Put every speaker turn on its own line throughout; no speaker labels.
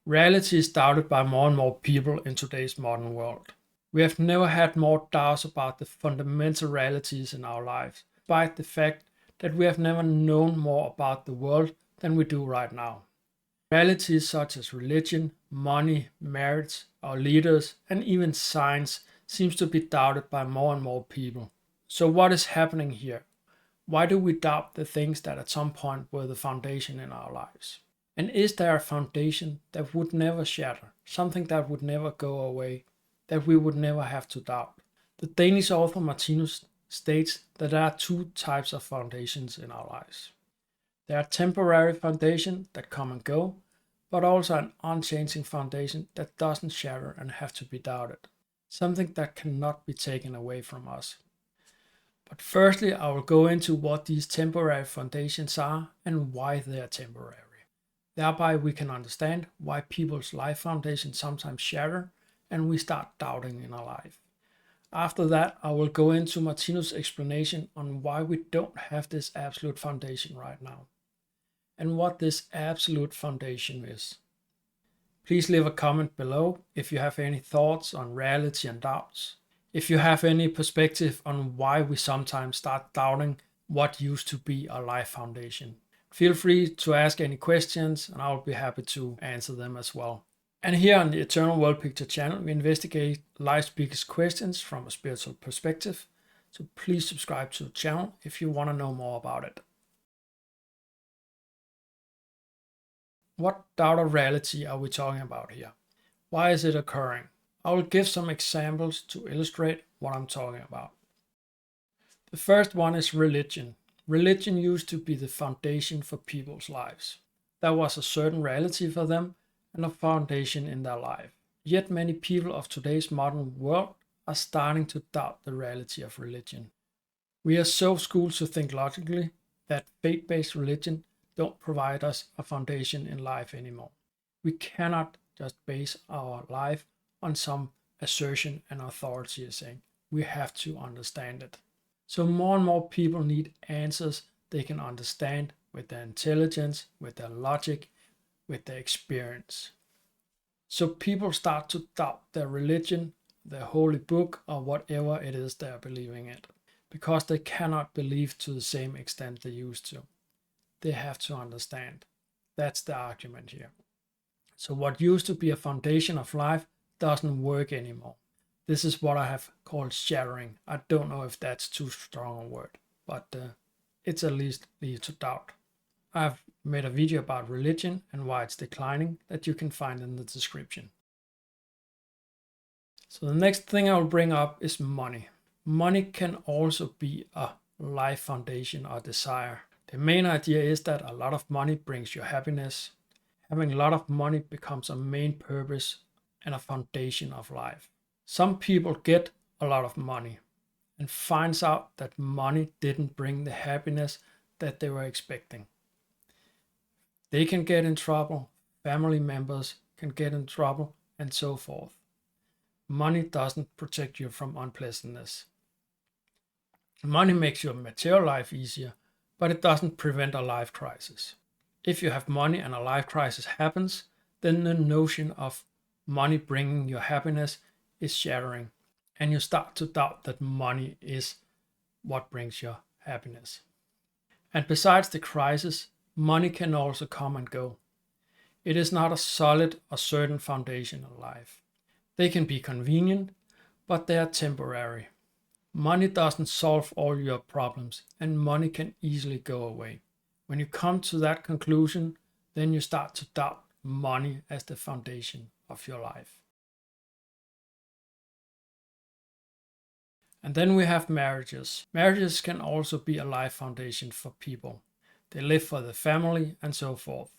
Reality is doubted by more and more people in today's modern world. We have never had more doubts about the fundamental realities in our lives, despite the fact that we have never known more about the world than we do right now. Realities such as religion, money, marriage, our leaders, and even science seems to be doubted by more and more people. So what is happening here? Why do we doubt the things that at some point were the foundation in our lives? And is there a foundation that would never shatter, something that would never go away, that we would never have to doubt? The Danish author Martinus states that there are two types of foundations in our lives. There are temporary foundations that come and go, but also an unchanging foundation that doesn't shatter and have to be doubted, something that cannot be taken away from us. But firstly, I will go into what these temporary foundations are and why they are temporary. Thereby we can understand why people's life foundations sometimes shatter and we start doubting in our life. After that, I will go into Martinus' explanation on why we don't have this absolute foundation right now, and what this absolute foundation is. Please leave a comment below if you have any thoughts on reality and doubts. If you have any perspective on why we sometimes start doubting what used to be our life foundation. Feel free to ask any questions and I'll be happy to answer them as well. And here on the Eternal World Picture channel, we investigate life's biggest questions from a spiritual perspective. So please subscribe to the channel if you want to know more about it. What doubt of reality are we talking about here? Why is it occurring? I will give some examples to illustrate what I'm talking about. The first one is religion. Religion used to be the foundation for people's lives. There was a certain reality for them and a foundation in their life. Yet many people of today's modern world are starting to doubt the reality of religion. We are so schooled to think logically that faith-based religion don't provide us a foundation in life anymore. We cannot just base our life on some assertion and authority is saying. We have to understand it. So more and more people need answers they can understand with their intelligence, with their logic, with their experience. So people start to doubt their religion, their holy book, or whatever it is they are believing in, because they cannot believe to the same extent they used to. They have to understand. That's the argument here. So what used to be a foundation of life doesn't work anymore. This is what I have called shattering. I don't know if that's too strong a word, but it's at least leads to doubt. I've made a video about religion and why it's declining that you can find in the description. So the next thing I will bring up is money. Money can also be a life foundation or desire. The main idea is that a lot of money brings you happiness. Having a lot of money becomes a main purpose and a foundation of life. Some people get a lot of money and finds out that money didn't bring the happiness that they were expecting. They can get in trouble, family members can get in trouble, and so forth. Money doesn't protect you from unpleasantness. Money makes your material life easier, but it doesn't prevent a life crisis. If you have money and a life crisis happens, then the notion of money bringing you happiness is shattering, and you start to doubt that money is what brings you happiness. And besides the crisis, money can also come and go. It is not a solid or certain foundation of life. They can be convenient, but they are temporary. Money doesn't solve all your problems, and money can easily go away. When you come to that conclusion, then you start to doubt money as the foundation of your life. And then we have marriages. Marriages can also be a life foundation for people. They live for the family and so forth.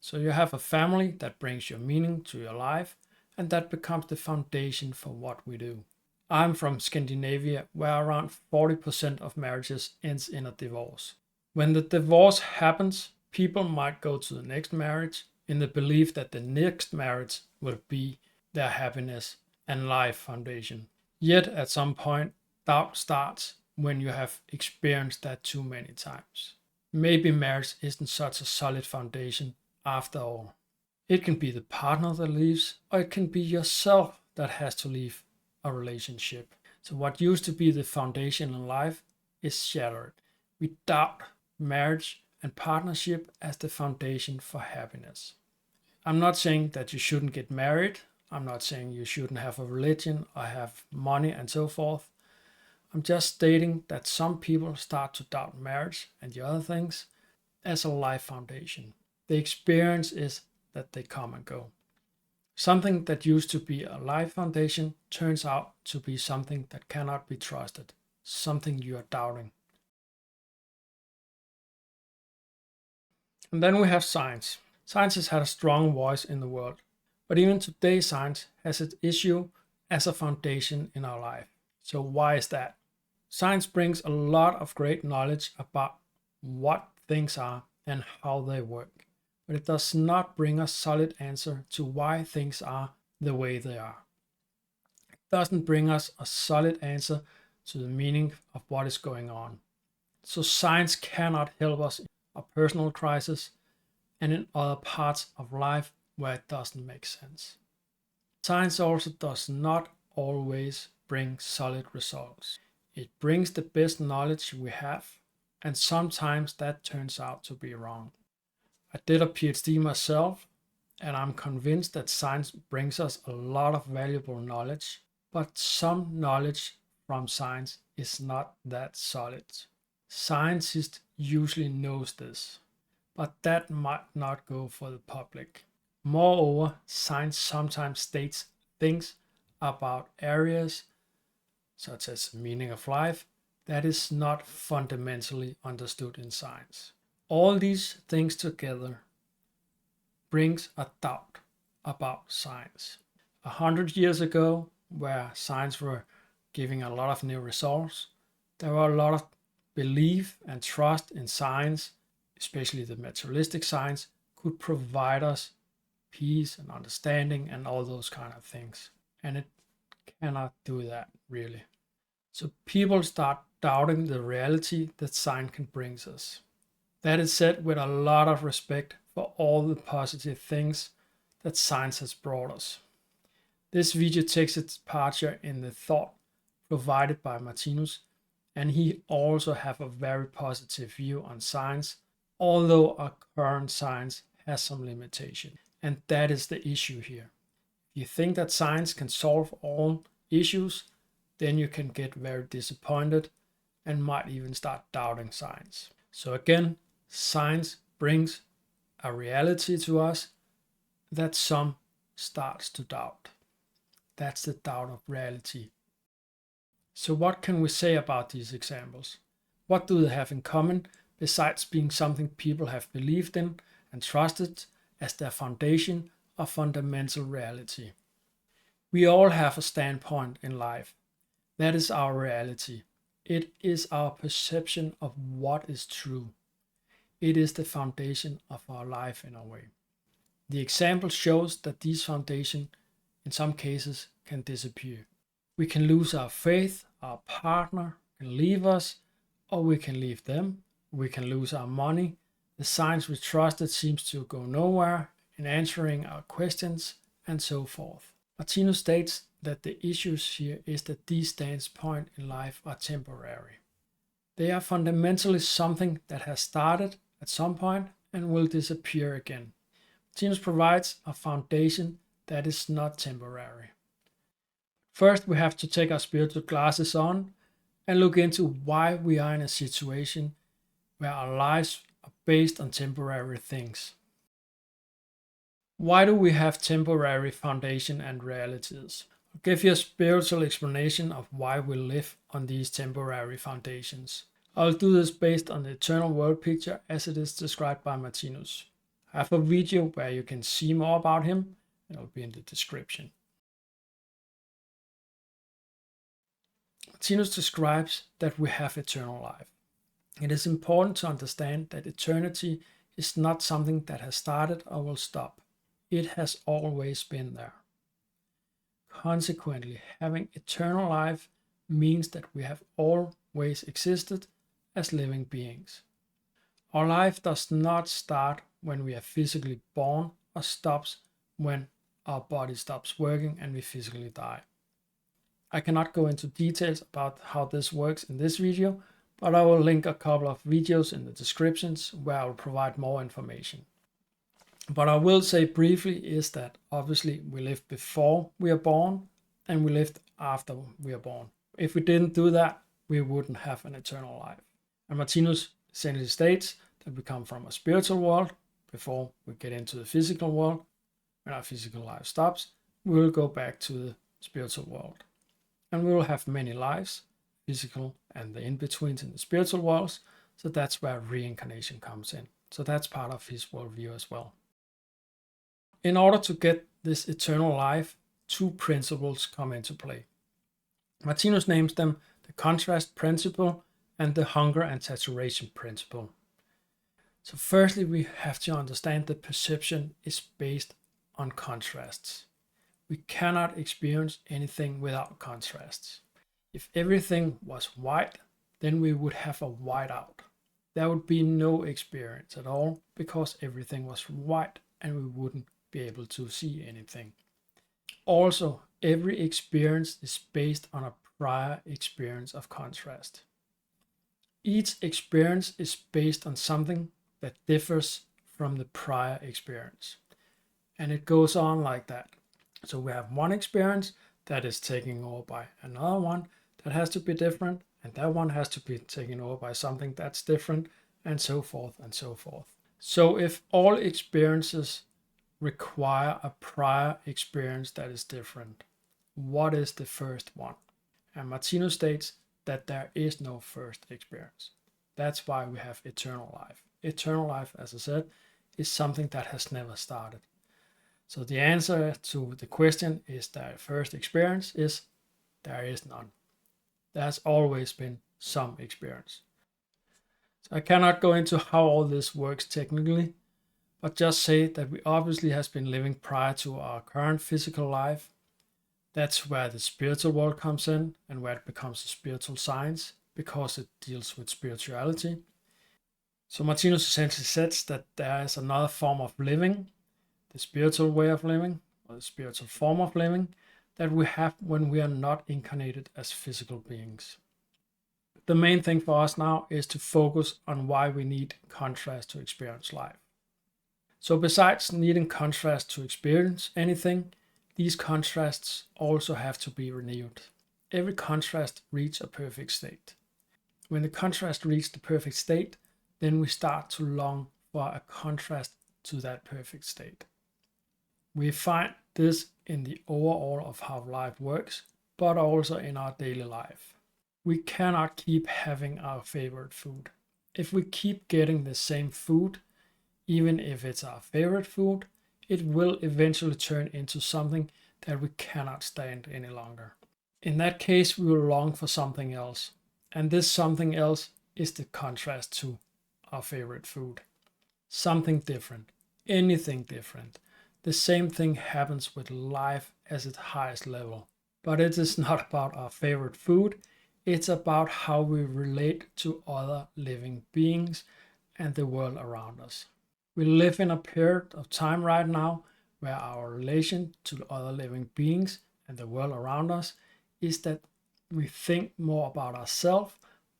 So you have a family that brings your meaning to your life, and that becomes the foundation for what we do. I'm from Scandinavia, where around 40% of marriages ends in a divorce. When the divorce happens, people might go to the next marriage in the belief that the next marriage will be their happiness and life foundation. Yet at some point, doubt starts when you have experienced that too many times. Maybe marriage isn't such a solid foundation after all. It can be the partner that leaves, or it can be yourself that has to leave a relationship. So what used to be the foundation in life is shattered. We doubt marriage and partnership as the foundation for happiness. I'm not saying that you shouldn't get married. I'm not saying you shouldn't have a religion or have money and so forth. I'm just stating that some people start to doubt marriage and the other things as a life foundation. The experience is that they come and go. Something that used to be a life foundation turns out to be something that cannot be trusted, something you are doubting. And then we have science. Science has had a strong voice in the world, but even today science has its issue as a foundation in our life. So why is that? Science brings a lot of great knowledge about what things are and how they work, but it does not bring a solid answer to why things are the way they are. It doesn't bring us a solid answer to the meaning of what is going on. So science cannot help us in a personal crisis and in other parts of life where it doesn't make sense. Science also does not always bring solid results. It brings the best knowledge we have, and sometimes that turns out to be wrong. I did a PhD myself, and I'm convinced that science brings us a lot of valuable knowledge, but some knowledge from science is not that solid. Scientists usually knows this, but that might not go for the public. Moreover, science sometimes states things about areas such as meaning of life that is not fundamentally understood in science. All these things together brings a doubt about science. 100 years ago, where science were giving a lot of new results, there were a lot of belief and trust in science, especially the materialistic science, could provide us peace and understanding and all those kind of things. And it cannot do that, really. So people start doubting the reality that science can bring us. That is said with a lot of respect for all the positive things that science has brought us. This video takes its departure in the thought provided by Martinus, and he also have a very positive view on science, although our current science has some limitation. And that is the issue here. If you think that science can solve all issues, then you can get very disappointed and might even start doubting science. So again, science brings a reality to us that some starts to doubt. That's the doubt of reality. So what can we say about these examples? What do they have in common besides being something people have believed in and trusted as their foundation of fundamental reality? We all have a standpoint in life. That is our reality. It is our perception of what is true. It is the foundation of our life in a way. The example shows that these foundations in some cases can disappear. We can lose our faith, our partner can leave us, or we can leave them. We can lose our money. The science we trusted seems to go nowhere in answering our questions, and so forth. Martinus states that the issues here is that these standpoints in life are temporary. They are fundamentally something that has started at some point and will disappear again. Martinus provides a foundation that is not temporary. First, we have to take our spiritual glasses on and look into why we are in a situation where our lives are based on temporary things. Why do we have temporary foundation and realities? I'll give you a spiritual explanation of why we live on these temporary foundations. I'll do this based on the eternal world picture as it is described by Martinus. I have a video where you can see more about him, and it'll be in the description. Martinus describes that we have eternal life. It is important to understand that eternity is not something that has started or will stop. It has always been there. Consequently, having eternal life means that we have always existed as living beings. Our life does not start when we are physically born or stops when our body stops working and we physically die. I cannot go into details about how this works in this video, but I will link a couple of videos in the descriptions where I will provide more information. What I will say briefly is that obviously we live before we are born and we lived after we are born. If we didn't do that, we wouldn't have an eternal life. And Martinus essentially states that we come from a spiritual world before we get into the physical world. When our physical life stops, we will go back to the spiritual world. And we will have many lives, physical and the in-betweens in the spiritual worlds. So that's where reincarnation comes in. So that's part of his worldview as well. In order to get this eternal life, two principles come into play. Martinus names them the contrast principle and the hunger and saturation principle. So firstly, we have to understand that perception is based on contrasts. We cannot experience anything without contrasts. If everything was white, then we would have a whiteout. There would be no experience at all because everything was white and we wouldn't be able to see anything. Also, every experience is based on a prior experience of contrast. Each experience is based on something that differs from the prior experience. And it goes on like that. So we have one experience that is taken over by another one that has to be different, and that one has to be taken over by something that's different, and so forth and so forth. So if all experiences require a prior experience that is different, what is the first one? And Martinus states that there is no first experience. That's why we have eternal life. Eternal life, as I said, is something that has never started. So the answer to the question, is there a first experience, is there is none. There's always been some experience. So I cannot go into how all this works technically, but just say that we obviously has been living prior to our current physical life. That's where the spiritual world comes in and where it becomes a spiritual science because it deals with spirituality. So Martinus essentially says that there is another form of living, the spiritual way of living, or the spiritual form of living, that we have when we are not incarnated as physical beings. The main thing for us now is to focus on why we need contrast to experience life. So besides needing contrast to experience anything, these contrasts also have to be renewed. Every contrast reaches a perfect state. When the contrast reaches the perfect state, then we start to long for a contrast to that perfect state. We find this in the overall of how life works, but also in our daily life. We cannot keep having our favorite food. If we keep getting the same food, even if it's our favorite food, it will eventually turn into something that we cannot stand any longer. In that case, we will long for something else. And this something else is the contrast to our favorite food. Something different, anything different. The same thing happens with life as its highest level. But it is not about our favorite food, it's about how we relate to other living beings and the world around us. We live in a period of time right now where our relation to other living beings and the world around us is that we think more about ourselves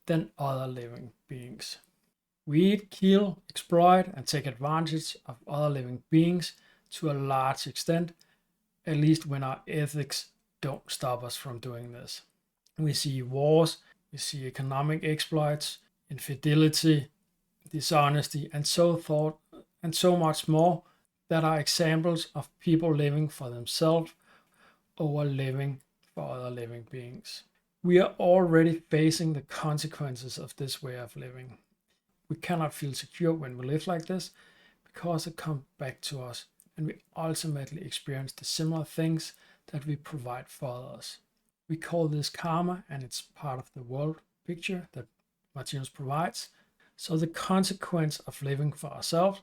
than other living beings. We eat, kill, exploit, and take advantage of other living beings to a large extent, at least when our ethics don't stop us from doing this. We see wars, we see economic exploits, infidelity, dishonesty, and so forth, and so much more that are examples of people living for themselves over living for other living beings. We are already facing the consequences of this way of living. We cannot feel secure when we live like this because it comes back to us and we ultimately experience the similar things that we provide for others. We call this karma, and it's part of the world picture that Martinus provides. So the consequence of living for ourselves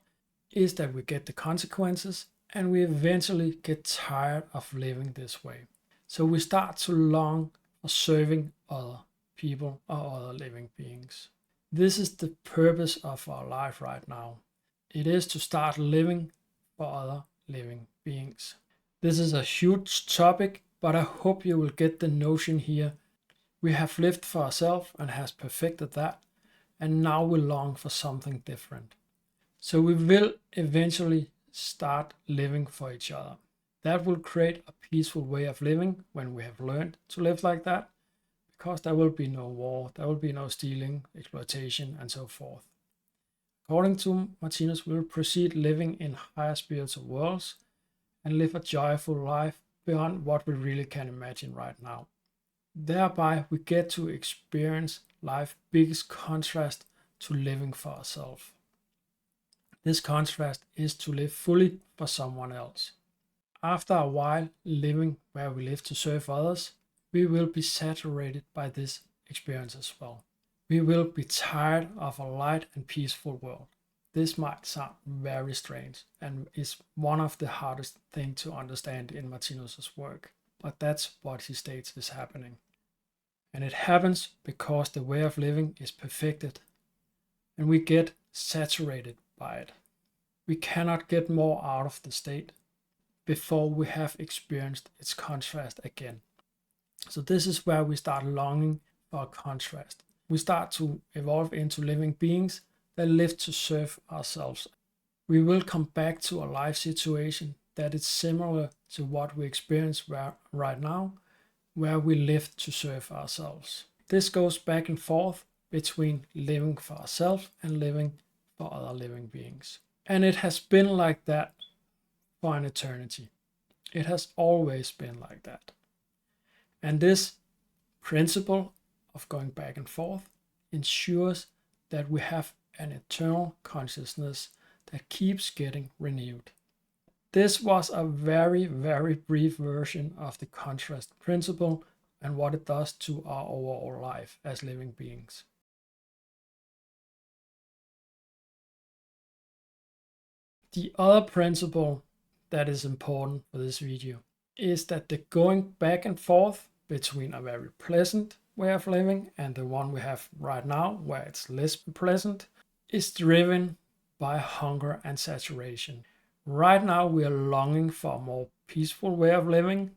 is that we get the consequences and we eventually get tired of living this way. So we start to long for serving other people or other living beings. This is the purpose of our life right now. It is to start living for other living beings. This is a huge topic, but I hope you will get the notion here. We have lived for ourselves and has perfected that, and now we long for something different. So we will eventually start living for each other. That will create a peaceful way of living when we have learned to live like that, because there will be no war, there will be no stealing, exploitation, and so forth. According to Martinus, we will proceed living in higher spiritual worlds and live a joyful life beyond what we really can imagine right now. Thereby, we get to experience life's biggest contrast to living for ourselves. This contrast is to live fully for someone else. After a while living where we live to serve others, we will be saturated by this experience as well. We will be tired of a light and peaceful world. This might sound very strange and is one of the hardest things to understand in Martinus's work, but that's what he states is happening. And it happens because the way of living is perfected and we get saturated by it. We cannot get more out of the state before we have experienced its contrast again. So this is where we start longing for a contrast. We start to evolve into living beings that live to serve ourselves. We will come back to a life situation that is similar to what we experience right now, where we live to serve ourselves. This goes back and forth between living for ourselves and living for other living beings. And it has been like that for an eternity. It has always been like that. And this principle of going back and forth ensures that we have an eternal consciousness that keeps getting renewed. This was a very, very brief version of the contrast principle and what it does to our overall life as living beings. The other principle that is important for this video is that the going back and forth between a very pleasant way of living and the one we have right now, where it's less pleasant, is driven by hunger and saturation. Right now we are longing for a more peaceful way of living.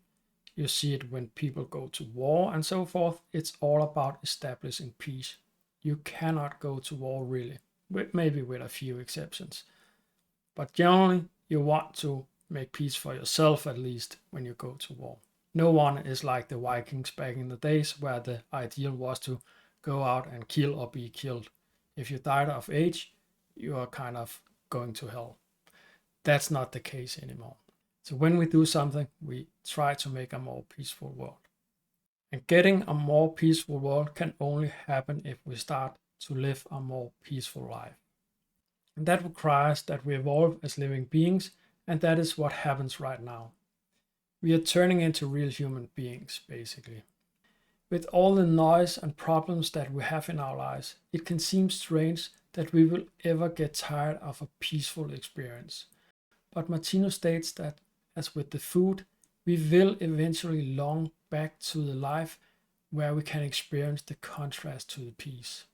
You see it when people go to war and so forth. It's all about establishing peace. You cannot go to war really, maybe with a few exceptions. But generally you want to make peace for yourself, at least when you go to war. No one is like the Vikings back in the days where the ideal was to go out and kill or be killed. If you died of age, you are kind of going to hell. That's not the case anymore. So when we do something, we try to make a more peaceful world. And getting a more peaceful world can only happen if we start to live a more peaceful life. And that requires that we evolve as living beings, and that is what happens right now. We are turning into real human beings, basically. With all the noise and problems that we have in our lives, it can seem strange that we will ever get tired of a peaceful experience. But Martinus states that, as with the food, we will eventually long back to the life where we can experience the contrast to the peace.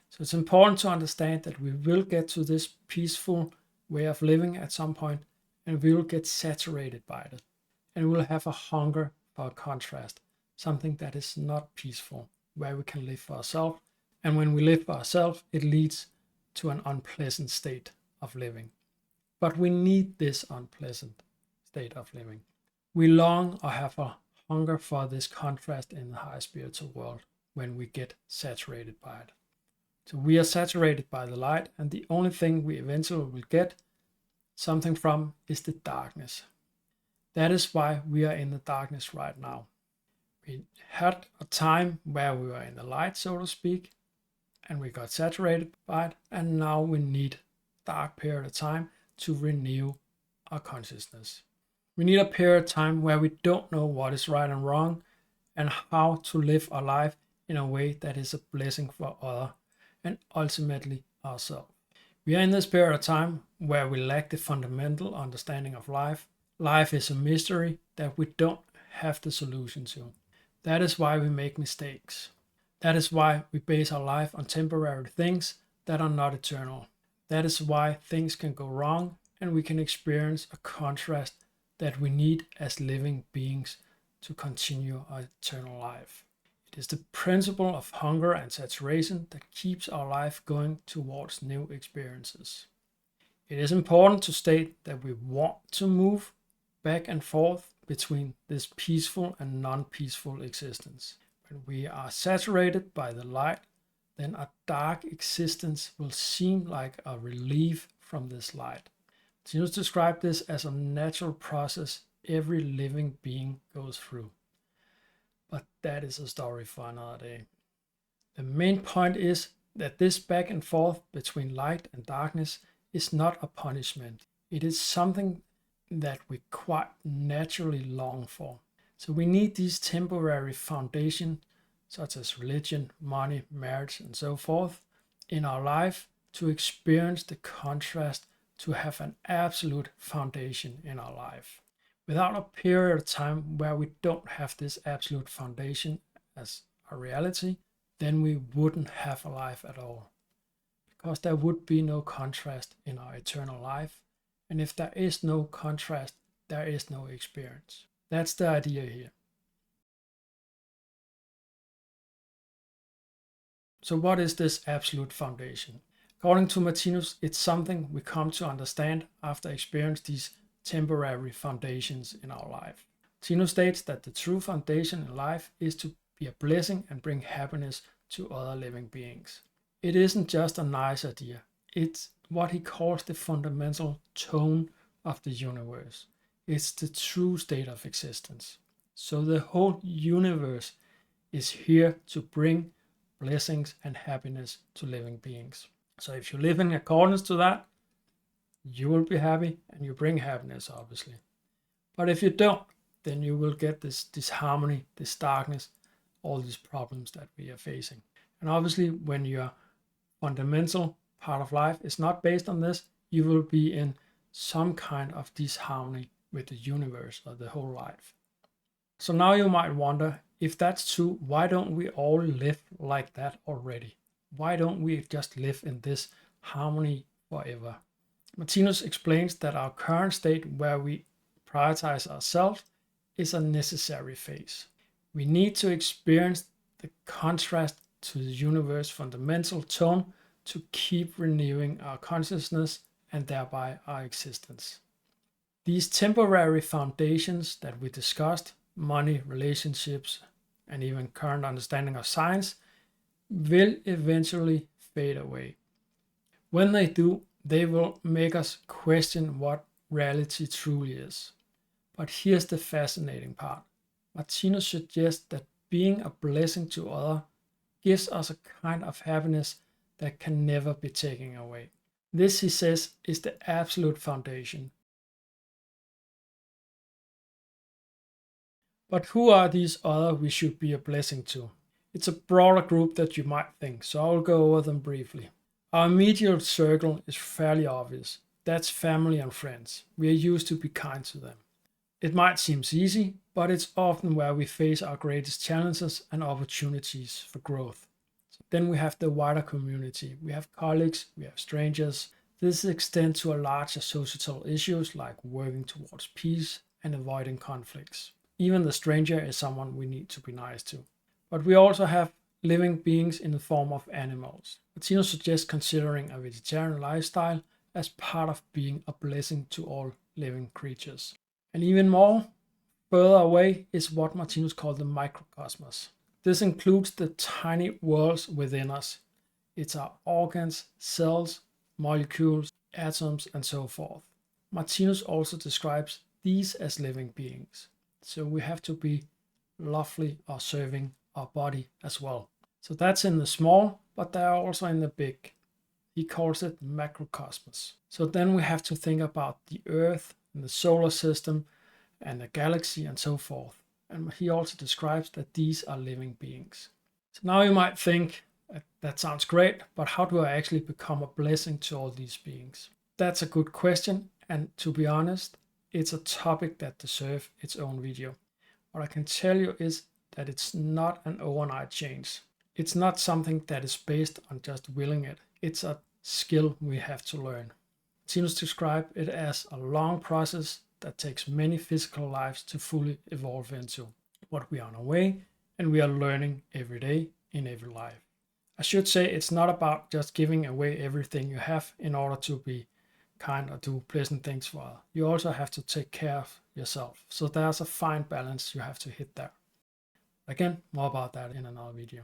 So it's important to understand that we will get to this peaceful way of living at some point, and we will get saturated by it. And we'll have a hunger for a contrast, something that is not peaceful, where we can live for ourselves. And when we live for ourselves, it leads to an unpleasant state of living. But we need this unpleasant state of living. We long or have a hunger for this contrast in the high spiritual world when we get saturated by it. So we are saturated by the light, and the only thing we eventually will get something from is the darkness. That is why we are in the darkness right now. We had a time where we were in the light, so to speak, and we got saturated by it, and now we need a dark period of time to renew our consciousness. We need a period of time where we don't know what is right and wrong and how to live our life in a way that is a blessing for others and ultimately ourselves. We are in this period of time where we lack the fundamental understanding of life. Life is a mystery that we don't have the solution to. That is why we make mistakes. That is why we base our life on temporary things that are not eternal. That is why things can go wrong and we can experience a contrast that we need as living beings to continue our eternal life. It is the principle of hunger and saturation that keeps our life going towards new experiences. It is important to state that we want to move back and forth between this peaceful and non-peaceful existence. When we are saturated by the light, then a dark existence will seem like a relief from this light. Martinus described this as a natural process every living being goes through. But that is a story for another day. The main point is that this back and forth between light and darkness is not a punishment. It is something that we quite naturally long for. So we need these temporary foundations, such as religion, money, marriage, and so forth, in our life to experience the contrast, to have an absolute foundation in our life. Without a period of time where we don't have this absolute foundation as a reality, then we wouldn't have a life at all. Because there would be no contrast in our eternal life. And if there is no contrast, there is no experience. That's the idea here. So what is this absolute foundation? According to Martinus, it's something we come to understand after experiencing these temporary foundations in our life. Martinus states that the true foundation in life is to be a blessing and bring happiness to other living beings. It isn't just a nice idea, it's what he calls the fundamental tone of the universe. It's the true state of existence. So the whole universe is here to bring blessings and happiness to living beings. So if you live in accordance to that, you will be happy and you bring happiness, obviously. But if you don't, then you will get this disharmony, this darkness, all these problems that we are facing. And obviously, when your fundamental part of life is not based on this, you will be in some kind of disharmony with the universe or the whole life. So now you might wonder, if that's true, why don't we all live like that already? Why don't we just live in this harmony forever? Martinus explains that our current state, where we prioritize ourselves, is a necessary phase. We need to experience the contrast to the universe's fundamental tone to keep renewing our consciousness and thereby our existence. These temporary foundations that we discussed, money, relationships, and even current understanding of science, will eventually fade away. When they do, they will make us question what reality truly is. But here's the fascinating part. Martinus suggests that being a blessing to others gives us a kind of happiness that can never be taken away. This, he says, is the absolute foundation. But who are these others we should be a blessing to? It's a broader group that you might think, so I'll go over them briefly. Our immediate circle is fairly obvious. That's family and friends. We are used to be kind to them. It might seem easy, but it's often where we face our greatest challenges and opportunities for growth. Then we have the wider community. We have colleagues, we have strangers. This extends to a larger societal issues like working towards peace and avoiding conflicts. Even the stranger is someone we need to be nice to. But we also have living beings in the form of animals. Martinus suggests considering a vegetarian lifestyle as part of being a blessing to all living creatures. And even more, further away is what Martinus called the microcosmos. This includes the tiny worlds within us. It's our organs, cells, molecules, atoms, and so forth. Martinus also describes these as living beings. So we have to be lovely or serving our body as well. So that's in the small, but they are also in the big. He calls it macrocosmos. So then we have to think about the Earth and the solar system and the galaxy and so forth. And he also describes that these are living beings. So now you might think, that sounds great, but how do I actually become a blessing to all these beings? That's a good question, and to be honest, it's a topic that deserves its own video. What I can tell you is that it's not an overnight change. It's not something that is based on just willing it. It's a skill we have to learn. Martinus described it as a long process that takes many physical lives to fully evolve into. But we are on our way, and we are learning every day in every life. I should say it's not about just giving away everything you have in order to be kind or do pleasant things for others. You also have to take care of yourself. So there's a fine balance you have to hit there. Again, more about that in another video.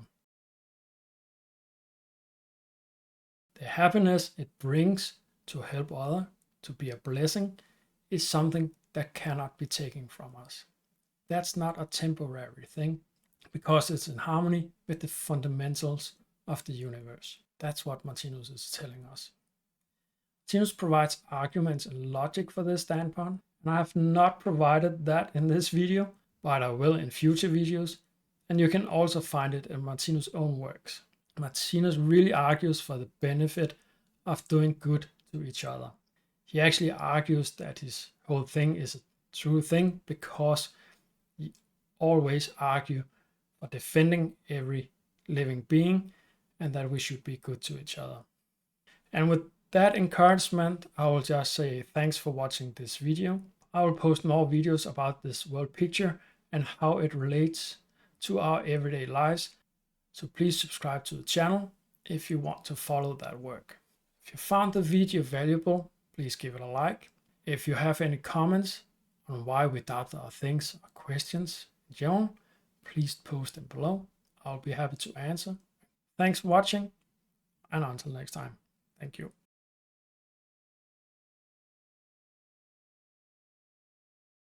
The happiness it brings to help others, to be a blessing, is something that cannot be taken from us. That's not a temporary thing because it's in harmony with the fundamentals of the universe. That's what Martinus is telling us. Martinus provides arguments and logic for this standpoint, and I have not provided that in this video, but I will in future videos, and you can also find it in Martinus' own works. Martinus really argues for the benefit of doing good to each other. He actually argues that his whole thing is a true thing because he always argues for defending every living being and that we should be good to each other. And with that encouragement, I will just say thanks for watching this video. I will post more videos about this world picture and how it relates to our everyday lives. So please subscribe to the channel if you want to follow that work. If you found the video valuable, please give it a like. If you have any comments on why we doubt our things or questions in general, please post them below. I'll be happy to answer. Thanks for watching, and until next time, thank you.